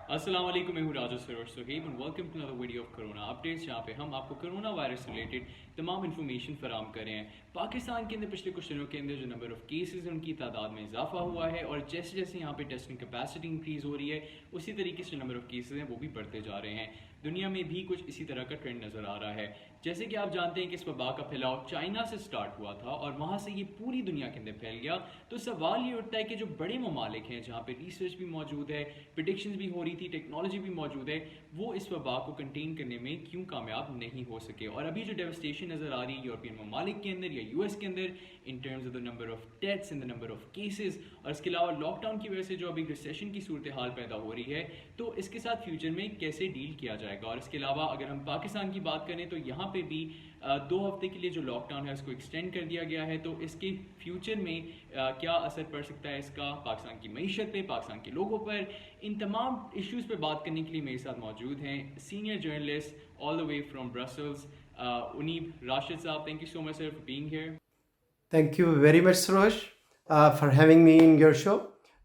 السلام علیکم، میں ہوں Raju Sarwar Suhaib and welcome to another video of corona updates, جہاں پہ ہم آپ کو کرونا وائرس ریلیٹڈ تمام انفارمیشن فراہم کر رہے ہیں۔ پاکستان کے اندر پچھلے کچھ دنوں کے اندر جو نمبر آف کیسز ہیں ان کی تعداد میں اضافہ ہوا ہے، اور جیسے جیسے یہاں پہ ٹیسٹنگ کیپیسٹی انکریز ہو رہی ہے اسی طریقے سے جو نمبر آف کیسز ہیں وہ بھی بڑھتے جا رہے ہیں۔ دنیا میں بھی کچھ اسی طرح کا ٹرینڈ نظر آ رہا ہے۔ جیسے کہ آپ جانتے ہیں کہ اس وبا کا پھیلاؤ چائنا سے سٹارٹ ہوا تھا اور وہاں سے یہ پوری دنیا کے اندر پھیل گیا۔ تو سوال یہ اٹھتا ہے کہ جو بڑے ممالک ہیں جہاں پہ ریسرچ بھی موجود ہے، پریڈکشنز بھی ہو رہی تھی، ٹیکنالوجی بھی موجود ہے، وہ اس وبا کو کنٹین کرنے میں کیوں کامیاب نہیں ہو سکے؟ اور ابھی جو ڈیوسٹیشن نظر آ رہی ہے یورپین ممالک کے اندر یا یو ایس کے اندر in terms of the number of deaths and the number of cases, اور اس کے علاوہ لاک ڈاؤن کی وجہ سے جو ابھی ریسیشن کی صورتحال پیدا ہو رہی ہے، تو اس کے ساتھ فیوچر میں کیسے ڈیل کیا جائے گا؟ اور اس کے علاوہ اگر ہم پاکستان کی بات کریں تو یہاں پہ بھی 2 ہفتے کے لیے جو لاک ڈاؤن ہے اس کو ایکسٹینڈ کر دیا گیا ہے، تو اس کے فیوچر میں کیا اثر پڑ سکتا ہے اس کا پاکستان کی معیشت پہ، پاکستان کے لوگوں پر؟ ان تمام ایشوز پہ بات کرنے کے لیے میرے ساتھ موجود ہیں senior journalist all the way from Brussels, Aneeb Rashid صاحب۔ Thank you so much sir for being here. Thank you very much, Suresh, for having me in your show.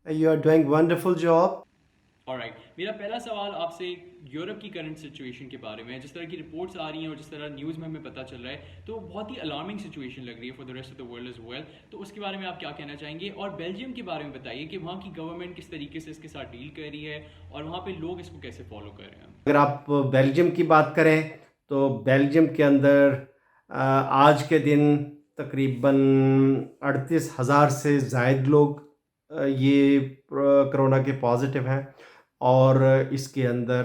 You are doing wonderful job. Alright، میرا پہلا سوال آپ سے Europe کی current situation کے بارے میں ہے۔ جس طرح کی رپورٹس آ رہی ہیں اور جس طرح نیوز میں ہمیں پتہ چل رہا ہے تو بہت ہی الارمنگ سچویشن لگ رہی ہے for the rest of the world as well, تو اس کے بارے میں آپ کیا کہنا چاہیں گے؟ اور بیلجیم کے بارے میں بتائیے کہ وہاں کی گورنمنٹ کس طریقے سے اس کے ساتھ ڈیل کر رہی ہے اور وہاں پہ لوگ اس کو کیسے فالو کر رہے ہیں؟ اگر آپ بیلجیم کی بات کریں تو بیلجیم کے اندر آج کے دن تقریباً 38,000 سے زائد لوگ یہ کرونا کے پازیٹیو ہیں، اور اس کے اندر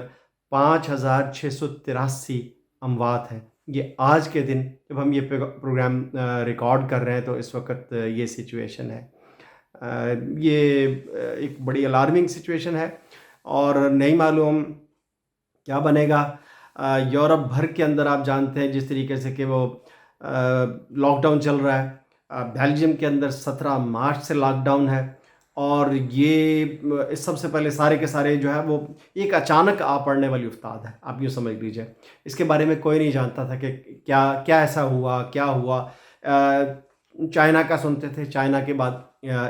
5,683 اموات ہیں۔ یہ آج کے دن جب ہم یہ پروگرام ریکارڈ کر رہے ہیں تو اس وقت یہ سچویشن ہے۔ یہ ایک بڑی الارمنگ سچویشن ہے اور نہیں معلوم کیا بنے گا۔ یورپ بھر کے اندر آپ جانتے ہیں جس طریقے سے کہ وہ لاک ڈاؤن چل رہا ہے۔ بیلجیم کے اندر 17 مارچ سے لاک ڈاؤن ہے، اور یہ سب سے پہلے سارے کے سارے جو ہے وہ ایک اچانک آ پڑنے والی افتاد ہے، آپ یوں سمجھ لیجئے۔ اس کے بارے میں کوئی نہیں جانتا تھا کہ کیا ایسا ہوا، کیا ہوا۔ چائنا کا سنتے تھے، چائنا کے بعد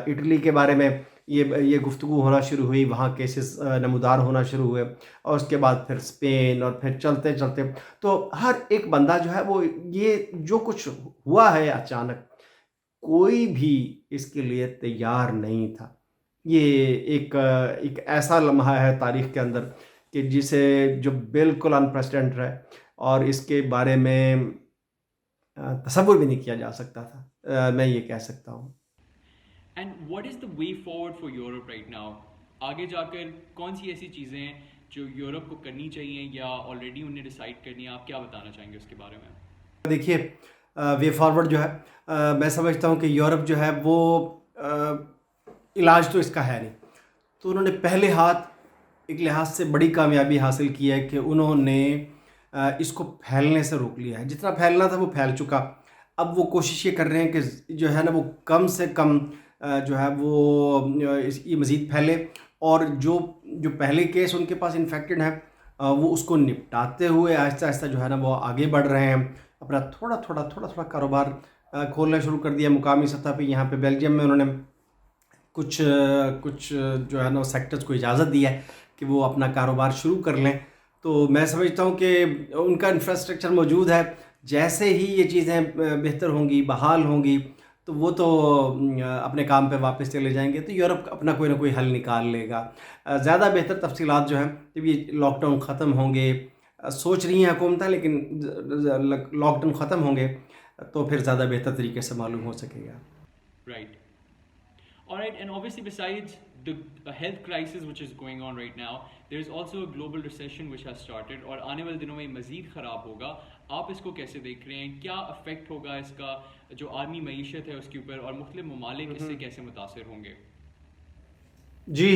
اٹلی کے بارے میں یہ گفتگو ہونا شروع ہوئی، وہاں کیسز نمودار ہونا شروع ہوئے، اور اس کے بعد پھر اسپین، اور پھر چلتے چلتے تو ہر ایک بندہ جو ہے وہ یہ جو کچھ ہوا ہے اچانک، کوئی بھی اس کے لیے تیار نہیں تھا۔ یہ ایک ایسا لمحہ ہے تاریخ کے اندر کہ جسے جو بالکل انپریسیڈنٹ ہے، اور اس کے بارے میں تصور بھی نہیں کیا جا سکتا تھا، میں یہ کہہ سکتا ہوں۔ And what is the way forward for Europe right now? آگے جا کر کون سی ایسی چیزیں ہیں جو یورپ کو کرنی چاہیے یا آلریڈی انہیں ڈیسائیڈ کرنی ہے؟ آپ کیا بتانا چاہیں گے اس کے بارے میں؟ دیکھیے، وے فارورڈ جو ہے، میں سمجھتا ہوں کہ یورپ جو ہے وہ علاج تو اس کا ہے نہیں، تو انہوں نے پہلے ہاتھ ایک لحاظ سے بڑی کامیابی حاصل کی ہے کہ انہوں نے اس کو پھیلنے سے روک لیا ہے۔ جتنا پھیلنا تھا وہ پھیل چکا، اب وہ کوشش یہ کر رہے ہیں کہ جو ہے نا وہ کم سے کم جو ہے وہ یہ مزید پھیلے، اور جو پہلے کیس ان کے پاس انفیکٹڈ ہیں وہ اس کو نپٹاتے ہوئے آہستہ آہستہ جو ہے نا وہ آگے بڑھ رہے ہیں، اپنا تھوڑا تھوڑا کاروبار کھولنا شروع کر دیا مقامی سطح پہ۔ یہاں پہ بیلجیم میں انہوں نے کچھ جو ہے نا سیکٹرز کو اجازت دی ہے کہ وہ اپنا کاروبار شروع کر لیں، تو میں سمجھتا ہوں کہ ان کا انفراسٹرکچر موجود ہے۔ جیسے ہی یہ چیزیں بہتر ہوں گی، بحال ہوں گی، تو وہ تو اپنے کام پہ واپس چلے جائیں گے، تو یورپ اپنا کوئی نہ کوئی حل نکال لے گا۔ زیادہ بہتر تفصیلات جو ہیں جب یہ لاک ڈاؤن ختم ہوں گے، سوچ رہی ہیں حکومتیں، لیکن لاک ڈاؤن ختم ہوں گے تو پھر زیادہ بہتر طریقے سے معلوم ہو سکے گا۔ Right. Alright, and obviously besides the health crisis which is going on right now, there is also a global recession which has started اور آنے والے دنوں میں مزید خراب ہوگا۔ آپ اس کو کیسے دیکھ رہے ہیں؟ کیا افیکٹ ہوگا اس کا جو عالمی معیشت ہے اس کے اوپر، اور مختلف ممالک اس سے کیسے متاثر ہوں گے؟ جی،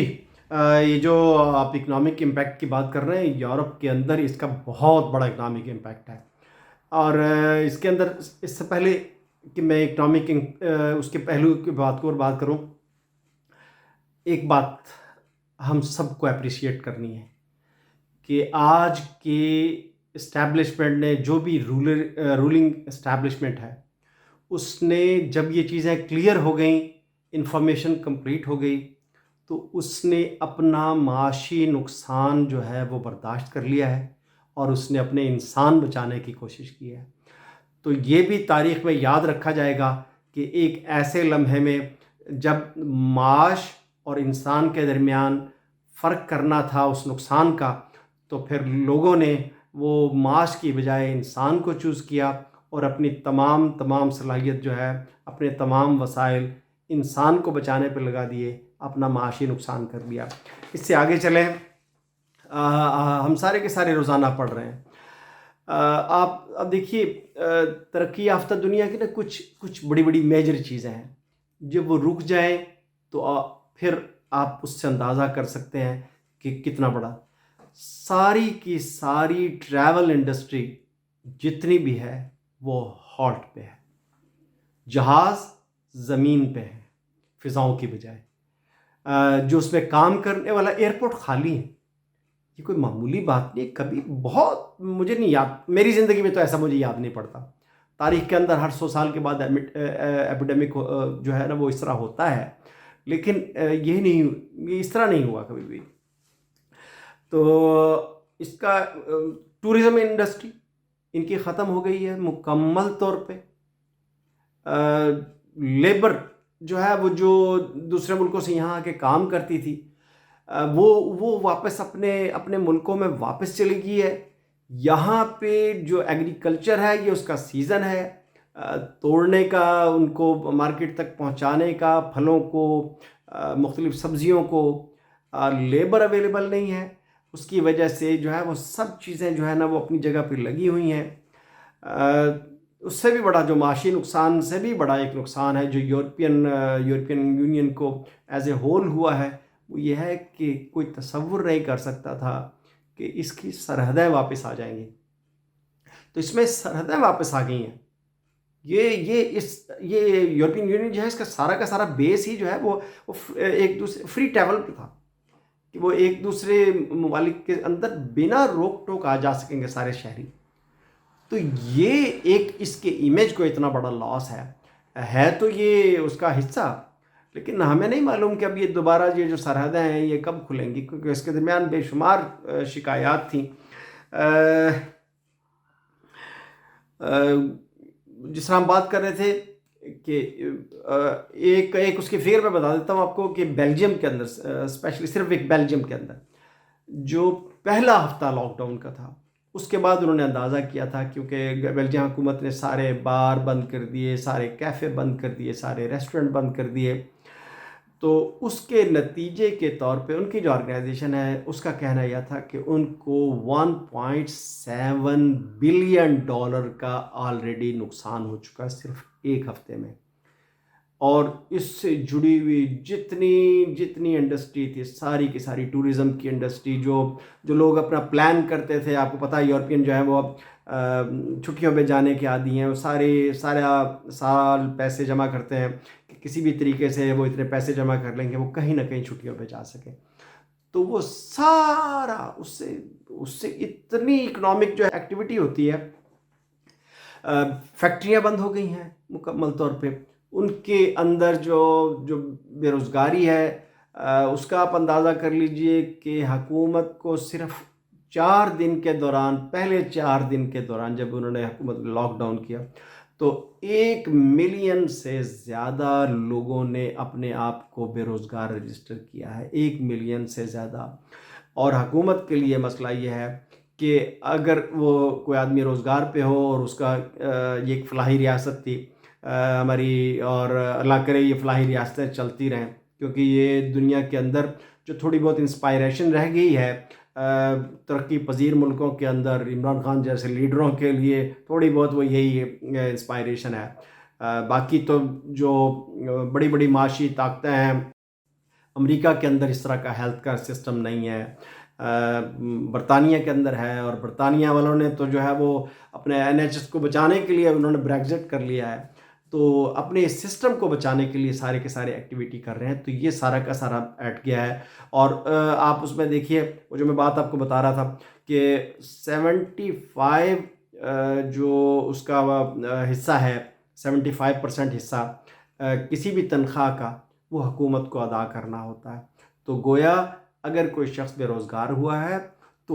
یہ جو آپ اکنامک امپیکٹ کی بات کر رہے ہیں، یورپ کے اندر اس کا بہت بڑا اکنامک امپیکٹ ہے، اور اس کے اندر اس سے پہلے کہ میں اکنامک اس کے پہلو کی بات کو اور بات کروں، ایک بات ہم سب کو اپریشیٹ کرنی ہے کہ آج کے اسٹیبلشمنٹ نے، جو بھی رولنگ اسٹیبلشمنٹ ہے، اس نے جب یہ چیزیں کلیئر ہو گئیں، انفارمیشن کمپلیٹ ہو گئی، تو اس نے اپنا معاشی نقصان جو ہے وہ برداشت کر لیا ہے اور اس نے اپنے انسان بچانے کی کوشش کی ہے۔ تو یہ بھی تاریخ میں یاد رکھا جائے گا کہ ایک ایسے لمحے میں جب معاش اور انسان کے درمیان فرق کرنا تھا اس نقصان کا، تو پھر لوگوں نے وہ معاش کی بجائے انسان کو چوز کیا اور اپنی تمام صلاحیت جو ہے، اپنے تمام وسائل انسان کو بچانے پہ لگا دیے، اپنا معاشی نقصان کر لیا۔ اس سے آگے چلیں، ہم سارے کے سارے روزانہ پڑھ رہے ہیں۔ آپ اب دیکھیے، ترقی یافتہ دنیا کی نا کچھ بڑی بڑی میجر چیزیں ہیں، جب وہ رک جائیں تو پھر آپ اس سے اندازہ کر سکتے ہیں کہ کتنا بڑا ساری کی ساری ٹریول انڈسٹری جتنی بھی ہے وہ ہالٹ پہ ہے۔ جہاز زمین پہ ہے فضاؤں کی بجائے، جو اس میں کام کرنے والا ایئرپورٹ خالی ہے۔ یہ کوئی معمولی بات نہیں، کبھی بہت مجھے نہیں یاد، میری زندگی میں تو ایسا مجھے یاد نہیں پڑتا۔ تاریخ کے اندر ہر 100 سال کے بعد ایپیڈیمک جو ہے نا وہ اس طرح ہوتا ہے، لیکن یہ اس طرح نہیں ہوا کبھی بھی۔ تو اس کا ٹورزم انڈسٹری ان کی ختم ہو گئی ہے مکمل طور پہ۔ لیبر جو ہے وہ جو دوسرے ملکوں سے یہاں آ کے کام کرتی تھی، وہ واپس اپنے ملکوں میں واپس چلی گئی ہے۔ یہاں پہ جو ایگریکلچر ہے یہ اس کا سیزن ہے، توڑنے کا، ان کو مارکیٹ تک پہنچانے کا، پھلوں کو، مختلف سبزیوں کو، لیبر اویلیبل نہیں ہے۔ اس کی وجہ سے جو ہے وہ سب چیزیں جو ہے نا وہ اپنی جگہ پہ لگی ہوئی ہیں۔ اس سے بھی بڑا جو معاشی نقصان سے بھی بڑا ایک نقصان ہے جو یورپین یونین کو ایز اے ہول ہوا ہے، وہ یہ ہے کہ کوئی تصور نہیں کر سکتا تھا کہ اس کی سرحدیں واپس آ جائیں گی۔ تو اس میں سرحدیں واپس آ گئی ہیں۔ یہ یورپین یونین جو ہے، اس کا سارا بیس ہی جو ہے وہ ایک دوسرے فری ٹریول پہ تھا، کہ وہ ایک دوسرے ممالک کے اندر بنا روک ٹوک آ جا سکیں گے سارے شہری۔ تو یہ ایک اس کے امیج کو اتنا بڑا لاس ہے تو یہ اس کا حصہ، لیکن ہمیں نہیں معلوم کہ اب یہ دوبارہ یہ جو سرحدیں ہیں یہ کب کھلیں گی، کیونکہ اس کے درمیان بے شمار شکایات تھیں۔ جس طرح ہم بات کر رہے تھے کہ ایک اس کی فگر میں بتا دیتا ہوں آپ کو کہ بیلجیم کے اندر، اسپیشلی صرف ایک بیلجیم کے اندر جو پہلا ہفتہ لاک ڈاؤن کا تھا، اس کے بعد انہوں نے اندازہ کیا تھا، کیونکہ بیلجیم حکومت نے سارے بار بند کر دیے، سارے کیفے بند کر دیے، سارے ریسٹورنٹ بند کر دیے، تو اس کے نتیجے کے طور پہ ان کی جو آرگنائزیشن ہے اس کا کہنا یہ تھا کہ ان کو $1.7 بلین کا آلریڈی نقصان ہو چکا ہے صرف ایک ہفتے میں۔ اور اس سے جڑی ہوئی جتنی انڈسٹری تھی، ساری کی ساری ٹورزم کی انڈسٹری، جو لوگ اپنا پلان کرتے تھے، آپ کو پتہ ہے یورپین جو ہے وہ چھٹیوں پہ جانے کے عادی ہیں، وہ سارا سال پیسے جمع کرتے ہیں کہ کسی بھی طریقے سے وہ اتنے پیسے جمع کر لیں گے وہ کہیں نہ کہیں چھٹیوں پہ جا سکیں۔ تو وہ سارا اس سے اتنی اکنامک جو ایکٹیویٹی ہوتی ہے، فیکٹریاں بند ہو گئی ہیں مکمل طور پہ، ان کے اندر جو بے روزگاری ہے اس کا آپ اندازہ کر لیجئے کہ حکومت کو صرف پہلے 4 دن کے دوران جب انہوں نے حکومت لاک ڈاؤن کیا تو 1 ملین سے زیادہ لوگوں نے اپنے آپ کو بے روزگار رجسٹر کیا ہے، 1 ملین سے زیادہ۔ اور حکومت کے لیے مسئلہ یہ ہے کہ اگر وہ کوئی آدمی روزگار پہ ہو اور اس کا یہ ایک فلاحی ریاست تھی ہماری، اور اللہ کرے یہ فلاحی ریاستیں چلتی رہیں، کیونکہ یہ دنیا کے اندر جو تھوڑی بہت انسپائریشن رہ گئی ہے ترقی پذیر ملکوں کے اندر، عمران خان جیسے لیڈروں کے لیے تھوڑی بہت وہ یہی انسپائریشن ہے۔ باقی تو جو بڑی بڑی معاشی طاقتیں ہیں، امریکہ کے اندر اس طرح کا ہیلتھ کیئر سسٹم نہیں ہے، برطانیہ کے اندر ہے، اور برطانیہ والوں نے تو جو ہے وہ اپنے NHS کو بچانے کے لیے انہوں نے بریگزٹ کر لیا ہے، تو اپنے سسٹم کو بچانے کے لیے سارے کے سارے ایکٹیویٹی کر رہے ہیں۔ تو یہ سارا کا سارا ایٹ گیا ہے، اور آپ اس میں دیکھیے وہ جو میں بات آپ کو بتا رہا تھا کہ 75 جو اس کا حصہ ہے، 75% حصہ کسی بھی تنخواہ کا وہ حکومت کو ادا کرنا ہوتا ہے۔ تو گویا اگر کوئی شخص بے روزگار ہوا ہے تو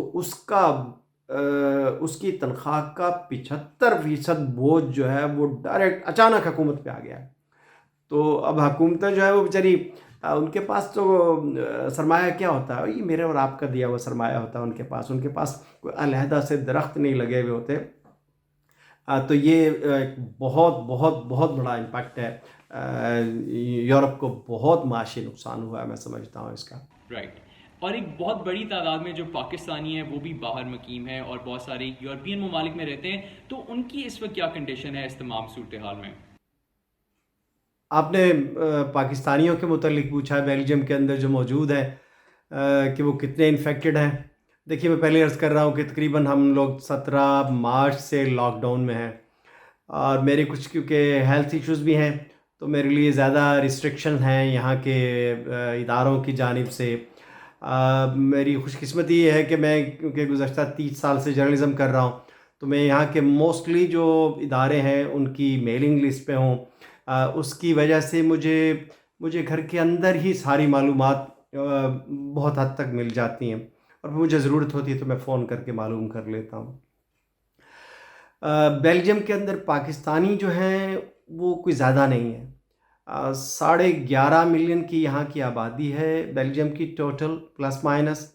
اس کی تنخواہ کا 75% بوجھ جو ہے وہ ڈائریکٹ اچانک حکومت پہ آ گیا ہے. تو اب حکومتیں جو ہے وہ بیچاری ان کے پاس تو سرمایہ کیا ہوتا ہے؟ یہ میرے اور آپ کا دیا ہوا سرمایہ ہوتا ہے ان کے پاس کوئی علیحدہ سے درخت نہیں لگے ہوئے ہوتے. تو یہ ایک بہت بہت بہت بڑا امپیکٹ ہے. یورپ کو بہت معاشی نقصان ہوا ہے میں سمجھتا ہوں اس کا. رائٹ. اور ایک بہت بڑی تعداد میں جو پاکستانی ہیں وہ بھی باہر مقیم ہیں اور بہت سارے یورپین ممالک میں رہتے ہیں. تو ان کی اس وقت کیا کنڈیشن ہے اس تمام صورتحال میں؟ آپ نے پاکستانیوں کے متعلق پوچھا ہے. بیلجیم کے اندر جو موجود ہے کہ وہ کتنے انفیکٹڈ ہیں. دیکھیے میں پہلے عرض کر رہا ہوں کہ تقریباً ہم لوگ 17 مارچ سے لاک ڈاؤن میں ہیں اور میرے کچھ کیونکہ ہیلتھ ایشوز بھی ہیں تو میرے لیے زیادہ ریسٹرکشن ہیں یہاں کے اداروں کی جانب سے. میری خوش قسمتی یہ ہے کہ میں کیونکہ گزشتہ 30 سال سے جرنلزم کر رہا ہوں تو میں یہاں کے موسٹلی جو ادارے ہیں ان کی میلنگ لسٹ پہ ہوں. اس کی وجہ سے مجھے گھر کے اندر ہی ساری معلومات بہت حد تک مل جاتی ہیں اور مجھے ضرورت ہوتی ہے تو میں فون کر کے معلوم کر لیتا ہوں. بیلجیم کے اندر پاکستانی جو ہیں وہ کوئی زیادہ نہیں ہے. 11.5 ملین کی یہاں کی آبادی ہے بیلجیم کی ٹوٹل پلس مائنس,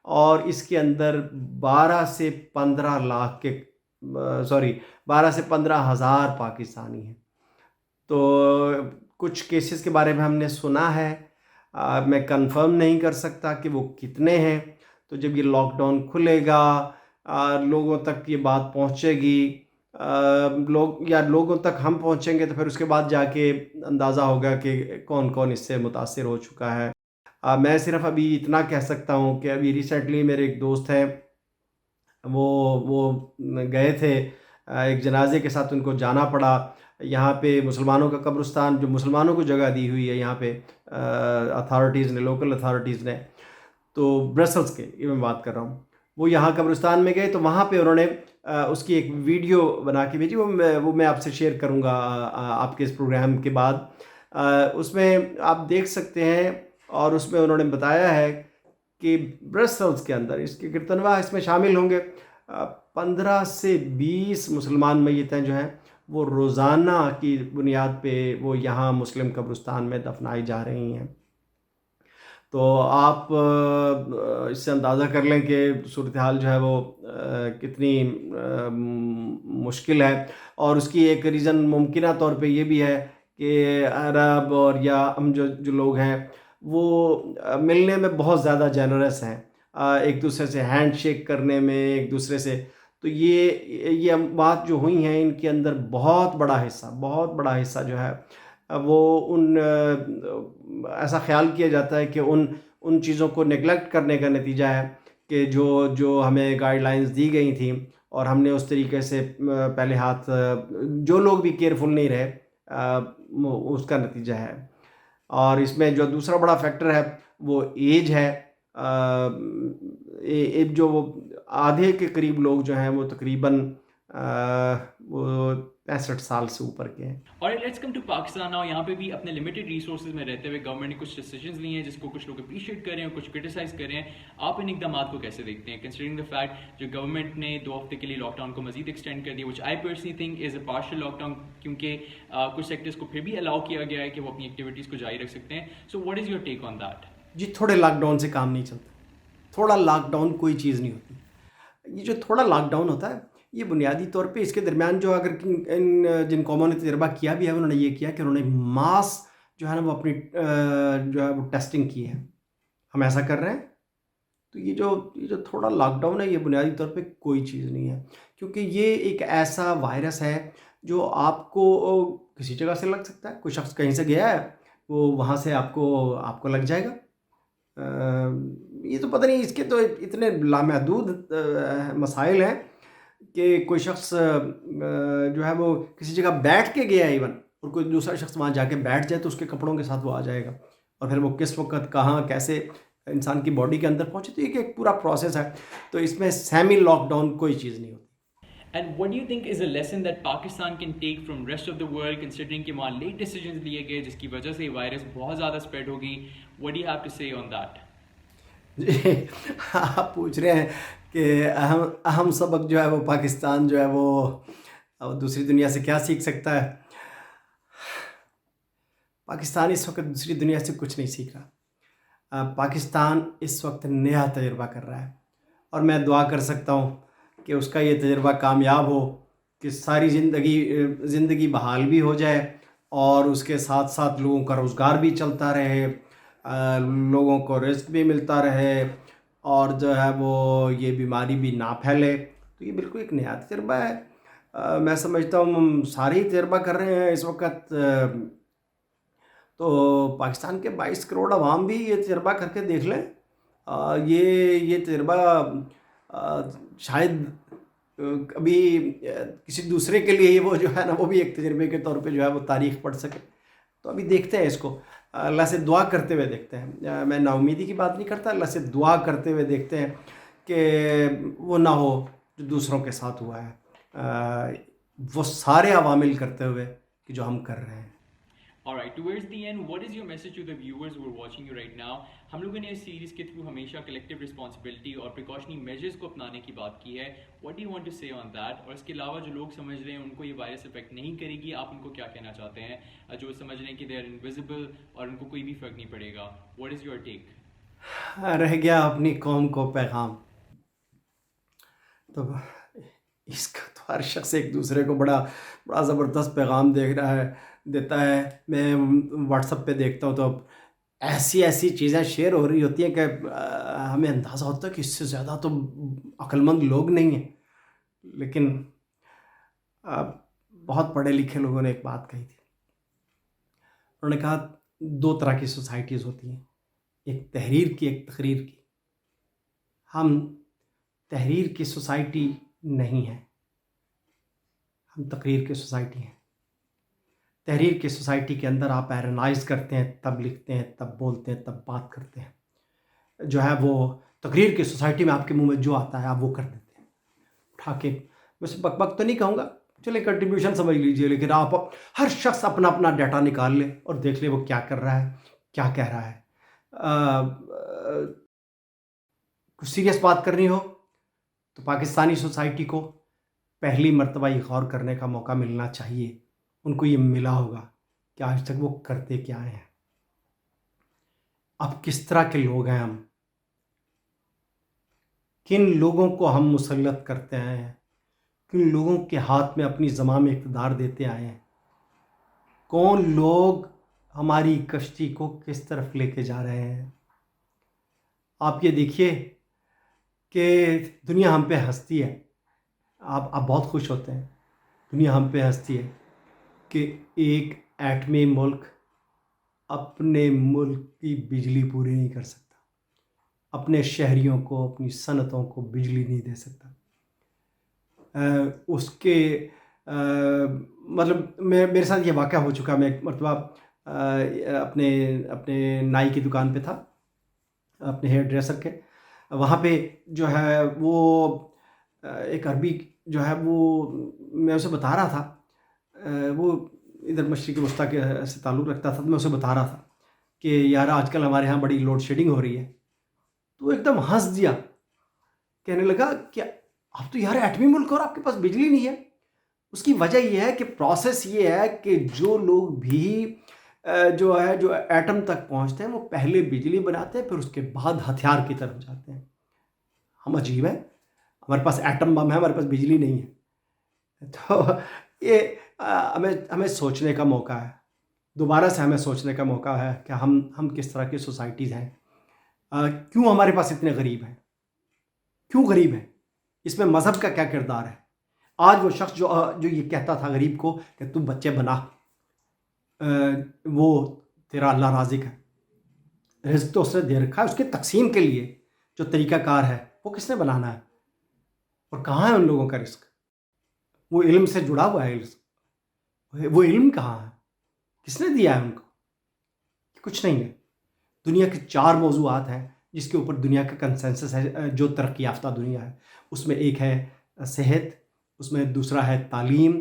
اور اس کے اندر 12 سے 15 ہزار پاکستانی ہیں. تو کچھ کیسز کے بارے میں ہم نے سنا ہے, میں کنفرم نہیں کر سکتا کہ وہ کتنے ہیں. تو جب یہ لاک ڈاؤن کھلے گا لوگوں تک یہ بات پہنچے گی, لوگوں تک ہم پہنچیں گے تو پھر اس کے بعد جا کے اندازہ ہوگا کہ کون کون اس سے متاثر ہو چکا ہے. میں صرف ابھی اتنا کہہ سکتا ہوں کہ ابھی ریسنٹلی میرے ایک دوست ہیں وہ گئے تھے ایک جنازے کے ساتھ, ان کو جانا پڑا. یہاں پہ مسلمانوں کا قبرستان جو مسلمانوں کو جگہ دی ہوئی ہے یہاں پہ اتھارٹیز نے, لوکل اتھارٹیز نے, تو برسلز کے یہ میں بات کر رہا ہوں, وہ یہاں قبرستان میں گئے تو وہاں پہ انہوں نے اس کی ایک ویڈیو بنا کے بھیجی. وہ میں آپ سے شیئر کروں گا آپ کے اس پروگرام کے بعد. اس میں آپ دیکھ سکتے ہیں اور اس میں انہوں نے بتایا ہے کہ برسلز کے اندر اس کے گرتنواہ اس میں شامل ہوں گے. 15 سے 20 مسلمان میتیں جو ہیں وہ روزانہ کی بنیاد پہ وہ یہاں مسلم قبرستان میں دفنائی جا رہی ہیں. تو آپ اس سے اندازہ کر لیں کہ صورتحال جو ہے وہ کتنی مشکل ہے. اور اس کی ایک ریزن ممکنہ طور پہ یہ بھی ہے کہ عرب اور یا ہم جو لوگ ہیں وہ ملنے میں بہت زیادہ جنرس ہیں, ایک دوسرے سے ہینڈ شیک کرنے میں ایک دوسرے سے. تو یہ بات جو ہوئی ہیں ان کے اندر بہت بڑا حصہ جو ہے وہ ایسا خیال کیا جاتا ہے کہ ان چیزوں کو نیگلیکٹ کرنے کا نتیجہ ہے کہ جو ہمیں گائیڈ لائنز دی گئی تھیں اور ہم نے اس طریقے سے پہلے ہاتھ جو لوگ بھی کیئرفل نہیں رہے اس کا نتیجہ ہے. اور اس میں جو دوسرا بڑا فیکٹر ہے وہ ایج ہے. جو آدھے کے قریب لوگ جو ہیں وہ تقریباً 65 سال سے اوپر کے ہیں. اور let's come to Pakistan now. یہاں پہ بھی اپنے لمیٹڈ ریسورسز میں رہتے ہوئے گورنمنٹ نے کچھ ڈیسیجنز لیے ہیں جس کو کچھ لوگ اپریشیٹ کر رہے ہیں, کچھ کرٹیسائز کر رہے ہیں. آپ ان اقدامات کو کیسے دیکھتے ہیں کنسیڈرنگ دا فیکٹ جو گورنمنٹ نے 2 ہفتے کے لیے لاک ڈاؤن کو مزید ایکسٹینڈ کر دیا, which I personally think is a partial lockdown, کیونکہ کچھ سیکٹرز کو پھر بھی الاؤ کیا گیا ہے کہ وہ اپنی ایکٹیویٹیز کو جاری رکھ سکتے ہیں. So what is your take on that? جی تھوڑے لاک ڈاؤن سے کام نہیں چلتا. تھوڑا لاک ڈاؤن کوئی چیز نہیں ہوتی. یہ جو تھوڑا لاک ڈاؤن ہوتا ہے یہ بنیادی طور پہ اس کے درمیان جو اگر جن قوموں نے تجربہ کیا بھی ہے انہوں نے یہ کیا کہ انہوں نے ماس جو ہے نا وہ اپنی جو ہے وہ ٹیسٹنگ کی ہے. ہم ایسا کر رہے ہیں. تو یہ جو تھوڑا لاک ڈاؤن ہے یہ بنیادی طور پہ کوئی چیز نہیں ہے, کیونکہ یہ ایک ایسا وائرس ہے جو آپ کو کسی جگہ سے لگ سکتا ہے. کوئی شخص کہیں سے گیا ہے وہ وہاں سے آپ کو لگ جائے گا. یہ تو پتہ نہیں, اس کے تو اتنے لامحدود مسائل ہیں کہ کوئی شخص جو ہے وہ کسی جگہ بیٹھ کے گیا ایون اور کوئی دوسرا شخص وہاں جا کے بیٹھ جائے تو اس کے کپڑوں کے ساتھ وہ آ جائے گا, اور پھر وہ کس وقت کہاں کیسے انسان کی باڈی کے اندر پہنچے. تو یہ ایک پورا پروسیس ہے. تو اس میں سیمی لاک ڈاؤن کوئی چیز نہیں ہوتی. And what do you think is a lesson that Pakistan can take from rest of the world considering کہ وہاں late decisions لیے گئے جس کی وجہ سے یہ وائرس بہت زیادہ spread ہوگی? What do you have to say on that? جی آپ پوچھ رہے ہیں کہ اہم اہم سبق جو ہے وہ پاکستان جو ہے وہ دوسری دنیا سے کیا سیکھ سکتا ہے. پاکستان اس وقت دوسری دنیا سے کچھ نہیں سیکھ رہا. پاکستان اس وقت نیا تجربہ کر رہا ہے اور میں دعا کر سکتا ہوں کہ اس کا یہ تجربہ کامیاب ہو کہ ساری زندگی بحال بھی ہو جائے اور اس کے ساتھ ساتھ لوگوں کا روزگار بھی چلتا رہے, لوگوں کو رزق بھی ملتا رہے اور جو ہے وہ یہ بیماری بھی نہ پھیلے. تو یہ بالکل ایک نیا تجربہ ہے. میں سمجھتا ہوں ہم سارے ہی تجربہ کر رہے ہیں اس وقت. تو پاکستان کے 22 کروڑ عوام بھی یہ تجربہ کر کے دیکھ لیں. یہ تجربہ شاید کبھی کسی دوسرے کے لیے وہ جو ہے نا وہ بھی ایک تجربے کے طور پہ جو ہے وہ تاریخ پڑھ سکے. تو ابھی دیکھتے ہیں اس کو, اللہ سے دعا کرتے ہوئے دیکھتے ہیں. میں نا امیدی کی بات نہیں کرتا, اللہ سے دعا کرتے ہوئے دیکھتے ہیں کہ وہ نہ ہو جو دوسروں کے ساتھ ہوا ہے, وہ سارے عوامل کرتے ہوئے کہ جو ہم کر رہے ہیں. Alright, towards the end, what is your message to the viewers who are watching you right now? ہم لوگوں نے اس سیریز کے تھرو ہمیشہ کلیکٹیو رسپانسبلٹی اور پریکاشنری میجرز کو اپنانے کی بات کی ہے. What do you want to say on that? اور اس کے علاوہ جو لوگ سمجھ رہے ہیں ان کو یہ وائرس افیکٹ نہیں کرے گی, آپ ان کو کیا کہنا چاہتے ہیں جو سمجھ رہے ہیں کہ they are invisible اور ان کو کوئی بھی فرق نہیں پڑے گا؟ What is your take? رہ گیا اپنی قوم کو پیغام. تو اس کا تو ہر شخص ایک دوسرے کو بڑا زبردست پیغام دیتا ہے. میں واٹس ایپ پہ دیکھتا ہوں تو ایسی چیزیں شیئر ہو رہی ہوتی ہیں کہ ہمیں اندازہ ہوتا ہے کہ اس سے زیادہ تو عقل مند لوگ نہیں ہیں. لیکن بہت پڑھے لکھے لوگوں نے ایک بات کہی تھی. انہوں نے کہا 2 طرح کی سوسائٹیز ہوتی ہیں, ایک تحریر کی, ایک تقریر کی. ہم تحریر کی سوسائٹی نہیں ہیں, ہم تقریر کی سوسائٹی ہیں. تحریر کی سوسائٹی کے اندر آپ ایرنائز کرتے ہیں, تب لکھتے ہیں, تب بولتے ہیں, تب بات کرتے ہیں. جو ہے وہ تقریر کی سوسائٹی میں آپ کے منہ میں جو آتا ہے آپ وہ کر دیتے ہیں اٹھا کے. ویسے بک بک تو نہیں کہوں گا, چلے کنٹریبیوشن سمجھ لیجئے, لیکن آپ ہر شخص اپنا ڈیٹا نکال لے اور دیکھ لے وہ کیا کر رہا ہے, کیا کہہ رہا ہے. کچھ سیریس بات کرنی ہو تو پاکستانی سوسائٹی کو پہلی مرتبہ یہ غور کرنے کا موقع ملنا چاہیے. ان کو یہ ملا ہوگا کہ آج تک وہ کرتے کیا ہیں, اب کس طرح کے لوگ ہیں ہم, کن لوگوں کو ہم مسلط کرتے آئے ہیں, کن لوگوں کے ہاتھ میں اپنی زمام اقتدار دیتے آئے ہیں, کون لوگ ہماری کشتی کو کس طرف لے کے جا رہے ہیں. آپ یہ دیکھیے کہ دنیا ہم پہ ہنستی ہے. آپ بہت خوش ہوتے ہیں, دنیا ہم پہ ہنستی ہے کہ ایک ایٹمی ملک اپنے ملک کی بجلی پوری نہیں کر سکتا, اپنے شہریوں کو, اپنی صنعتوں کو بجلی نہیں دے سکتا. اس کے مطلب میرے ساتھ یہ واقعہ ہو چکا. میں ایک مرتبہ اپنے نائی کی دکان پہ تھا, اپنے ہیئر ڈریسر کے. وہاں پہ جو ہے وہ ایک عربی جو ہے وہ میں اسے بتا رہا تھا, وہ ادھر مشرقی وسطیٰ کے سے تعلق رکھتا تھا. تو میں اسے بتا رہا تھا کہ یار آج کل ہمارے ہاں بڑی لوڈ شیڈنگ ہو رہی ہے. تو وہ ایک دم ہنس دیا, کہنے لگا کہ آپ تو یار ایٹمی ملک اور آپ کے پاس بجلی نہیں ہے. اس کی وجہ یہ ہے کہ پروسیس یہ ہے کہ جو لوگ بھی جو ایٹم تک پہنچتے ہیں وہ پہلے بجلی بناتے ہیں, پھر اس کے بعد ہتھیار کی طرف جاتے ہیں. ہم عجیب ہیں, ہمارے پاس ایٹم بم ہے, ہمارے پاس بجلی نہیں ہے. تو یہ ہمیں سوچنے کا موقع ہے, دوبارہ سے ہمیں سوچنے کا موقع ہے کہ ہم کس طرح کی سوسائٹیز ہیں. کیوں ہمارے پاس اتنے غریب ہیں, کیوں غریب ہیں, اس میں مذہب کا کیا کردار ہے. آج وہ شخص جو یہ کہتا تھا غریب کو کہ تم بچے بنا, وہ تیرا اللہ رازق ہے, رزق تو اس نے دے رکھا ہے, اس کے تقسیم کے لیے جو طریقہ کار ہے وہ کس نے بنانا ہے, اور کہاں ہے ان لوگوں کا رزق. وہ علم سے جڑا ہوا ہے رزق, وہ علم کہاں ہے, کس نے دیا ہے ان کو. کچھ نہیں ہے. دنیا کے 4 موضوعات ہیں جس کے اوپر دنیا کا کنسنسس ہے, جو ترقی یافتہ دنیا ہے. اس میں ایک ہے صحت, اس میں دوسرا ہے تعلیم,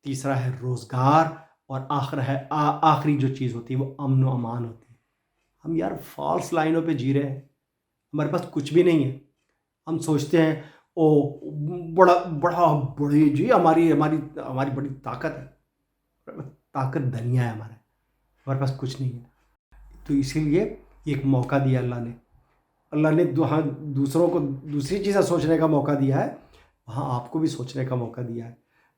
تیسرا ہے روزگار, اور آخری جو چیز ہوتی ہے وہ امن و امان ہوتی ہے. ہم یار فالس لائنوں پہ جی رہے ہیں. ہمارے پاس کچھ بھی نہیں ہے. ہم سوچتے ہیں او بڑی جی ہماری بڑی طاقت ہے. طاقت دنیا ہے ہمارے پاس کچھ نہیں ہے. تو اسی لیے ایک موقع دیا اللہ نے وہاں دوسروں کو دوسری چیزیں سوچنے کا موقع دیا ہے, وہاں آپ کو بھی سوچنے کا موقع دیا ہے.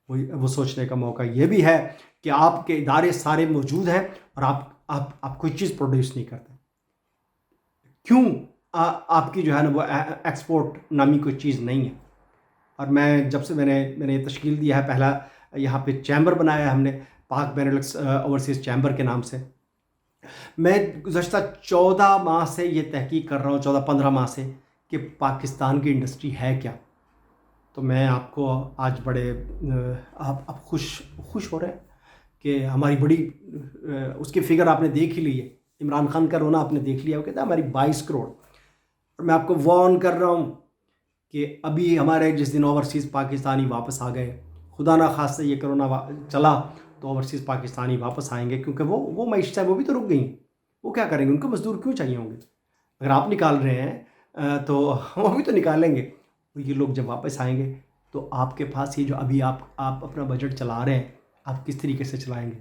وہ سوچنے کا موقع یہ بھی ہے کہ آپ کے ادارے سارے موجود ہیں اور آپ کوئی چیز پروڈیوس نہیں کرتے. کیوں آپ کی جو ہے نا وہ ایکسپورٹ نامی کوئی چیز نہیں ہے. اور میں جب سے میں نے یہ تشکیل دیا ہے, پہلا یہاں پہ چیمبر بنایا ہے ہم نے, پاک بینیلکس اوورسیز چیمبر کے نام سے. میں گزشتہ 14 ماہ سے یہ تحقیق کر رہا ہوں, 14-15 ماہ سے, کہ پاکستان کی انڈسٹری ہے کیا. تو میں آپ کو آج بڑے آپ خوش ہو رہے ہیں کہ ہماری بڑی اس کی فگر آپ نے دیکھ ہی لی ہے. عمران خان کا رونا آپ نے دیکھ لیا, وہ کہتا ہے ہماری 22 کروڑ. اور میں آپ کو وارن کر رہا ہوں کہ ابھی ہمارے جس دن اوورسیز پاکستانی واپس آ گئے, خدا نہ خواستہ یہ کرونا چلا تو اوورسیز پاکستانی واپس آئیں گے, کیونکہ وہ معیشت ہے وہ بھی تو رک گئی. وہ کیا کریں گے, ان کو مزدور کیوں چاہیے ہوں گے؟ اگر آپ نکال رہے ہیں تو وہ بھی تو نکالیں گے. یہ لوگ جب واپس آئیں گے تو آپ کے پاس یہ جو ابھی آپ اپنا بجٹ چلا رہے ہیں, آپ کس طریقے سے چلائیں گے؟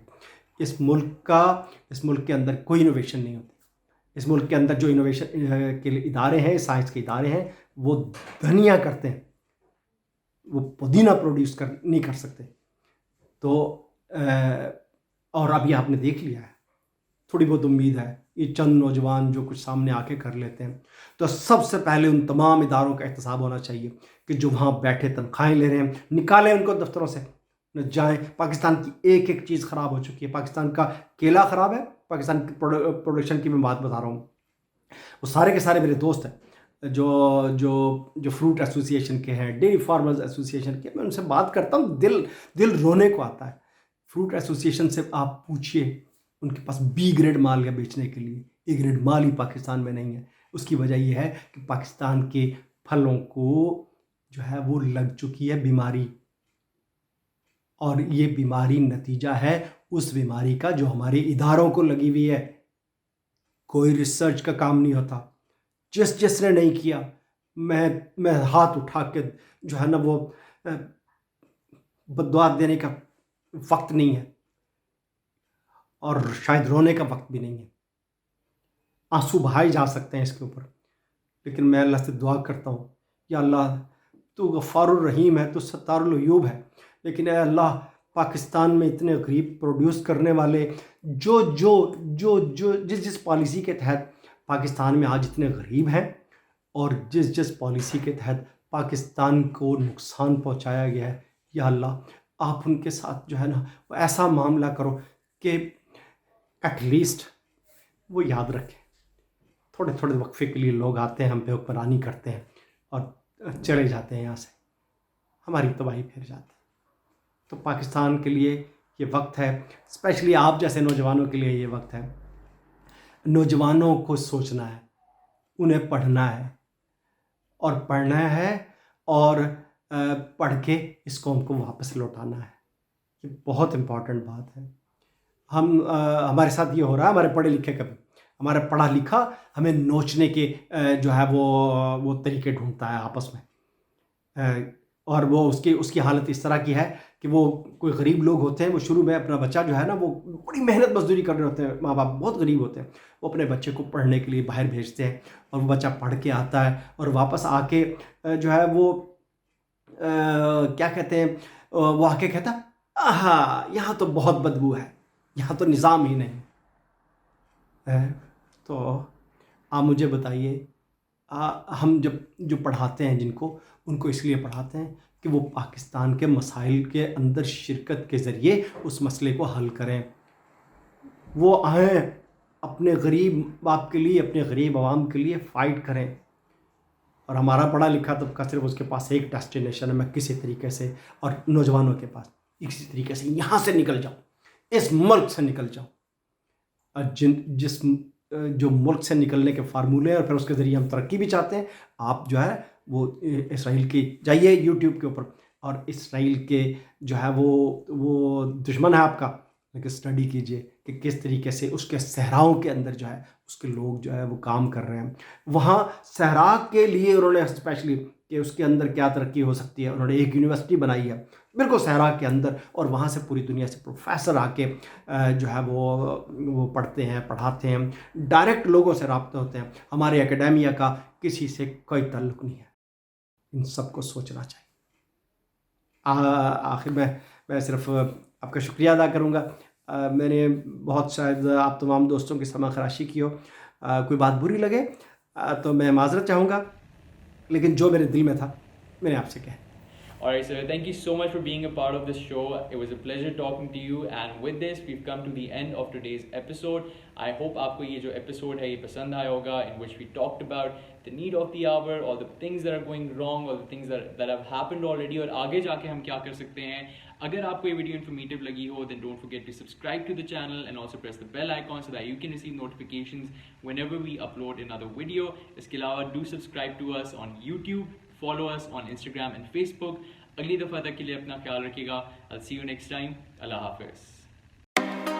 اس ملک کے اندر کوئی انوویشن نہیں ہوتی. اس ملک کے اندر جو انوویشن کے ادارے ہیں, سائنس کے ادارے ہیں, وہ دھنیا کرتے ہیں, وہ پودینہ پروڈیوس نہیں کر سکتے. تو اور ابھی آپ نے دیکھ لیا ہے, تھوڑی بہت امید ہے یہ چند نوجوان جو کچھ سامنے آ کے کر لیتے ہیں. تو سب سے پہلے ان تمام اداروں کا احتساب ہونا چاہیے کہ جو وہاں بیٹھے تنخواہیں لے رہے ہیں, نکالیں ان کو دفتروں سے, نہ جائیں. پاکستان کی ایک چیز خراب ہو چکی ہے. پاکستان کا کیلا خراب ہے, پاکستان کی پروڈکشن کی میں بات بتا رہا ہوں. وہ سارے کے سارے میرے دوست ہیں جو فروٹ ایسوسیشن کے ہیں, ڈیری فارمرز ایسوسیشن کے. میں ان سے بات کرتا ہوں, دل رونے کو آتا ہے. فروٹ ایسوسیشن سے آپ پوچھئے, ان کے پاس بی گریڈ مال ہے بیچنے کے لیے, اے گریڈ مال ہی پاکستان میں نہیں ہے. اس کی وجہ یہ ہے کہ پاکستان کے پھلوں کو جو ہے وہ لگ چکی ہے بیماری, اور یہ بیماری نتیجہ ہے اس بیماری کا جو ہمارے اداروں کو لگی ہوئی ہے. کوئی ریسرچ کا کام نہیں ہوتا. جس نے نہیں کیا, میں ہاتھ اٹھا کے جو ہے نا وہ بددعا دینے کا وقت نہیں ہے, اور شاید رونے کا وقت بھی نہیں ہے. آنسو بہائے جا سکتے ہیں اس کے اوپر, لیکن میں اللہ سے دعا کرتا ہوں, یا اللہ تو غفار الرحیم ہے, تو ستار العیوب ہے, لیکن اے اللہ پاکستان میں اتنے غریب پروڈیوس کرنے والے جس پالیسی کے تحت پاکستان میں آج اتنے غریب ہیں, اور جس پالیسی کے تحت پاکستان کو نقصان پہنچایا گیا ہے, یا اللہ آپ ان کے ساتھ جو ہے نا وہ ایسا معاملہ کرو کہ ایٹ لیسٹ وہ یاد رکھیں. تھوڑے وقفے کے لیے لوگ آتے ہیں, ہم پہ حکمرانی کرتے ہیں اور چلے جاتے ہیں, یہاں سے ہماری تباہی پھیر جاتی ہے. تو پاکستان کے لیے یہ وقت ہے, اسپیشلی آپ جیسے نوجوانوں کے لیے یہ وقت ہے. نوجوانوں کو سوچنا ہے, انہیں پڑھنا ہے, اور پڑھ کے اس قوم کو واپس لوٹانا ہے. یہ بہت امپورٹنٹ بات ہے. ہمارے ساتھ یہ ہو رہا ہے, ہمارے پڑھے لکھے کا, ہمارا پڑھا لکھا ہمیں نوچنے کے جو ہے وہ طریقے ڈھونڈتا ہے آپس میں, اور وہ اس کی حالت اس طرح کی ہے کہ وہ کوئی غریب لوگ ہوتے ہیں, وہ شروع میں اپنا بچہ جو ہے نا وہ بڑی محنت مزدوری کر رہے ہوتے ہیں, ماں باپ بہت غریب ہوتے ہیں, وہ اپنے بچے کو پڑھنے کے لیے باہر بھیجتے ہیں, اور وہ بچہ پڑھ کے آتا ہے, اور واپس آ کے جو ہے وہ کیا کہتے ہیں, وہ آ کے کہتا ہاں یہاں تو بہت بدبو ہے, یہاں تو نظام ہی نہیں ہے. تو آپ مجھے بتائیے, ہم جو پڑھاتے ہیں ان کو اس لیے پڑھاتے ہیں کہ وہ پاکستان کے مسائل کے اندر شرکت کے ذریعے اس مسئلے کو حل کریں. وہ آئیں, اپنے غریب باپ کے لیے, اپنے غریب عوام کے لیے فائٹ کریں. اور ہمارا پڑھا لکھا طبقہ صرف اس کے پاس ایک ڈیسٹینیشن ہے, میں کسی طریقے سے, اور نوجوانوں کے پاس کسی طریقے سے یہاں سے نکل جاؤ, اس ملک سے نکل جاؤ. جو ملک سے نکلنے کے فارمولے ہیں, اور پھر اس کے ذریعے ہم ترقی بھی چاہتے ہیں. آپ جو ہے وہ اسرائیل کی جائیے یوٹیوب کے اوپر, اور اسرائیل کے جو ہے وہ دشمن ہے آپ کا, لیکن اسٹڈی کیجئے کہ کس طریقے سے اس کے صحراؤں کے اندر جو ہے اس کے لوگ جو ہے وہ کام کر رہے ہیں. وہاں صحرا کے لیے انہوں نے اسپیشلی کہ اس کے اندر کیا ترقی ہو سکتی ہے, انہوں نے ایک یونیورسٹی بنائی ہے بالکل صحرا کے اندر, اور وہاں سے پوری دنیا سے پروفیسر آ کے جو ہے وہ پڑھتے ہیں, پڑھاتے ہیں, ڈائریکٹ لوگوں سے رابطے ہوتے ہیں. ہمارے اکیڈیمیا کا کسی سے کوئی تعلق نہیں ہے. ان سب کو سوچنا چاہیے. آخر میں صرف آپ کا شکریہ ادا کروں گا. میں نے بہت شاید آپ تمام دوستوں کی سمع خراشی کی ہو, کوئی بات بری لگے تو میں معذرت چاہوں گا, لیکن جو میرے دل میں تھا میں نے آپ سے کہا. Alright, so thank you so much for being a part of this show. It was a pleasure talking to you, and with this we've come to the end of today's episode. I hope aapko ye jo episode hai ye pasand aaya hoga, in which we talked about the need of the hour, all the things that are going wrong, all the things that have happened already, aur aage jaake hum kya kar sakte hain. Agar aapko ye video informative lagi ho, then don't forget to subscribe to the channel and also press the bell icon so that you can receive notifications whenever we upload another video. Iske alawa do subscribe to us on YouTube, follow us on Instagram and Facebook. اگلی دفعہ تک کے لیے اپنا خیال رکھیے گا. I'll see you next time. اللہ حافظ.